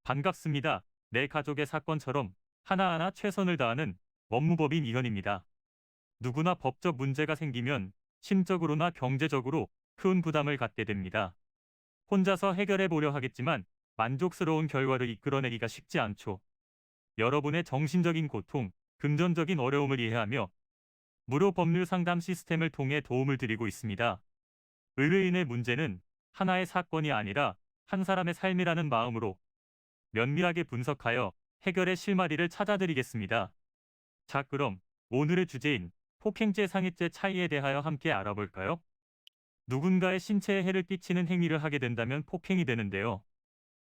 반갑습니다. 내 가족의 사건처럼 하나하나 최선을 다하는 법무법인 이현입니다. 누구나 법적 문제가 생기면 심적으로나 경제적으로 큰 부담을 갖게 됩니다. 혼자서 해결해 보려 하겠지만 만족스러운 결과를 이끌어내기가 쉽지 않죠. 여러분의 정신적인 고통, 금전적인 어려움을 이해하며 무료 법률 상담 시스템을 통해 도움을 드리고 있습니다. 의뢰인의 문제는 하나의 사건이 아니라 한 사람의 삶이라는 마음으로 면밀하게 분석하여 해결의 실마리를 찾아드리겠습니다. 자, 그럼 오늘의 주제인 폭행죄 상해죄 차이에 대하여 함께 알아볼까요? 누군가의 신체에 해를 끼치는 행위를 하게 된다면 폭행이 되는데요.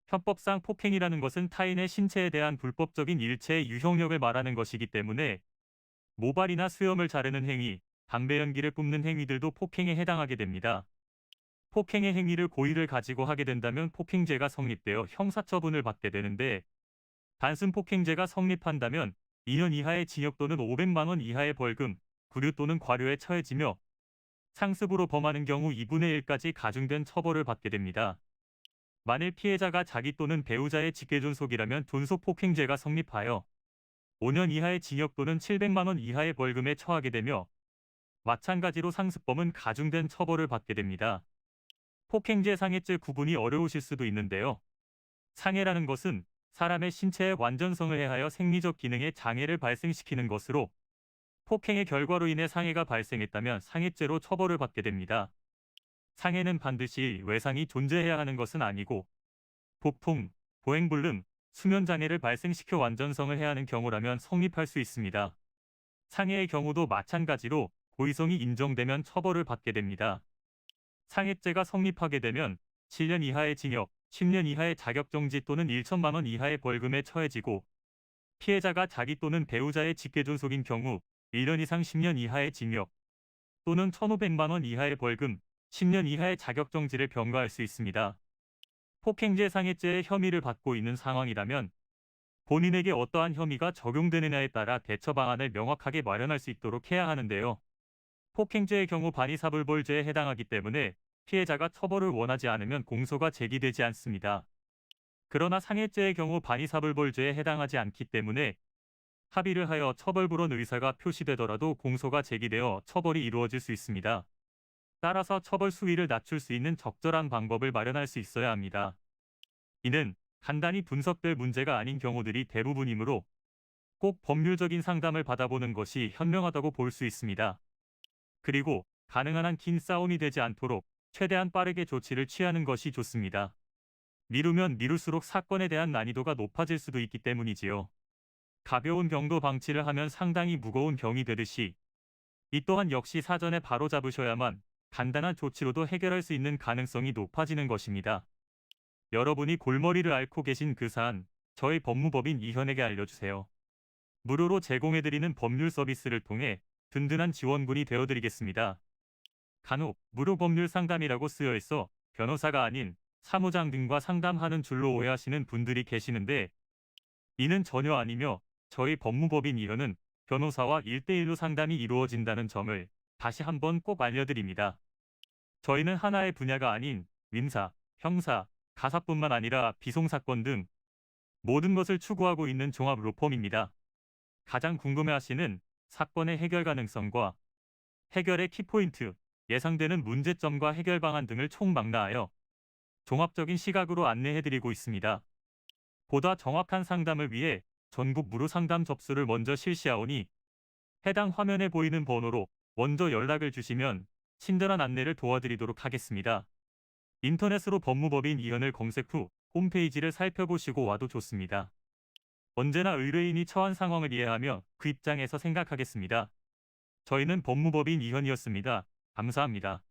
형법상 폭행이라는 것은 타인의 신체에 대한 불법적인 일체의 유형력을 말하는 것이기 때문에 모발이나 수염을 자르는 행위, 담배 연기를 뿜는 행위들도 폭행에 해당하게 됩니다. 폭행의 행위를 고의를 가지고 하게 된다면 폭행죄가 성립되어 형사처분을 받게 되는데, 단순 폭행죄가 성립한다면 2년 이하의 징역 또는 500만 원 이하의 벌금, 구류 또는 과료에 처해지며 상습으로 범하는 경우 2분의 1까지 가중된 처벌을 받게 됩니다. 만일 피해자가 자기 또는 배우자의 직계존속이라면 존속폭행죄가 성립하여 5년 이하의 징역 또는 700만 원 이하의 벌금에 처하게 되며, 마찬가지로 상습범은 가중된 처벌을 받게 됩니다. 폭행죄 상해죄 구분이 어려우실 수도 있는데요. 상해라는 것은 사람의 신체의 완전성을 해하여 생리적 기능에 장애를 발생시키는 것으로, 폭행의 결과로 인해 상해가 발생했다면 상해죄로 처벌을 받게 됩니다. 상해는 반드시 외상이 존재해야 하는 것은 아니고, 복통, 보행불능, 수면장애를 발생시켜 완전성을 해야 하는 경우라면 성립할 수 있습니다. 상해의 경우도 마찬가지로 고의성이 인정되면 처벌을 받게 됩니다. 상해죄가 성립하게 되면 7년 이하의 징역, 10년 이하의 자격정지 또는 1천만 원 이하의 벌금에 처해지고, 피해자가 자기 또는 배우자의 직계존속인 경우 1년 이상 10년 이하의 징역 또는 1,500만 원 이하의 벌금, 10년 이하의 자격정지를 병과할 수 있습니다. 폭행죄 상해죄의 혐의를 받고 있는 상황이라면 본인에게 어떠한 혐의가 적용되느냐에 따라 대처 방안을 명확하게 마련할 수 있도록 해야 하는데요. 폭행죄의 경우 반의사불벌죄에 해당하기 때문에 피해자가 처벌을 원하지 않으면 공소가 제기되지 않습니다. 그러나 상해죄의 경우 반의사불벌죄에 해당하지 않기 때문에 합의를 하여 처벌불원 의사가 표시되더라도 공소가 제기되어 처벌이 이루어질 수 있습니다. 따라서 처벌 수위를 낮출 수 있는 적절한 방법을 마련할 수 있어야 합니다. 이는 간단히 분석될 문제가 아닌 경우들이 대부분이므로 꼭 법률적인 상담을 받아보는 것이 현명하다고 볼 수 있습니다. 그리고 가능한 한 긴 싸움이 되지 않도록 최대한 빠르게 조치를 취하는 것이 좋습니다. 미루면 미룰수록 사건에 대한 난이도가 높아질 수도 있기 때문이지요. 가벼운 병도 방치를 하면 상당히 무거운 병이 되듯이, 이 또한 역시 사전에 바로잡으셔야만 간단한 조치로도 해결할 수 있는 가능성이 높아지는 것입니다. 여러분이 골머리를 앓고 계신 그 사안, 저희 법무법인 이현에게 알려주세요. 무료로 제공해드리는 법률 서비스를 통해 든든한 지원군이 되어드리겠습니다. 간혹 무료 법률 상담이라고 쓰여 있어 변호사가 아닌 사무장 등과 상담하는 줄로 오해하시는 분들이 계시는데, 이는 전혀 아니며 저희 법무법인 이현은 변호사와 1대1로 상담이 이루어진다는 점을 다시 한번 꼭 알려드립니다. 저희는 하나의 분야가 아닌 민사, 형사, 가사뿐만 아니라 비송사건 등 모든 것을 추구하고 있는 종합 로펌입니다. 가장 궁금해하시는 사건의 해결 가능성과 해결의 키포인트, 예상되는 문제점과 해결 방안 등을 총망라하여 종합적인 시각으로 안내해드리고 있습니다. 보다 정확한 상담을 위해 전국 무료 상담 접수를 먼저 실시하오니, 해당 화면에 보이는 번호로 먼저 연락을 주시면 친절한 안내를 도와드리도록 하겠습니다. 인터넷으로 법무법인 이현을 검색 후 홈페이지를 살펴보시고 와도 좋습니다. 언제나 의뢰인이 처한 상황을 이해하며 그 입장에서 생각하겠습니다. 저희는 법무법인 이현이었습니다. 감사합니다.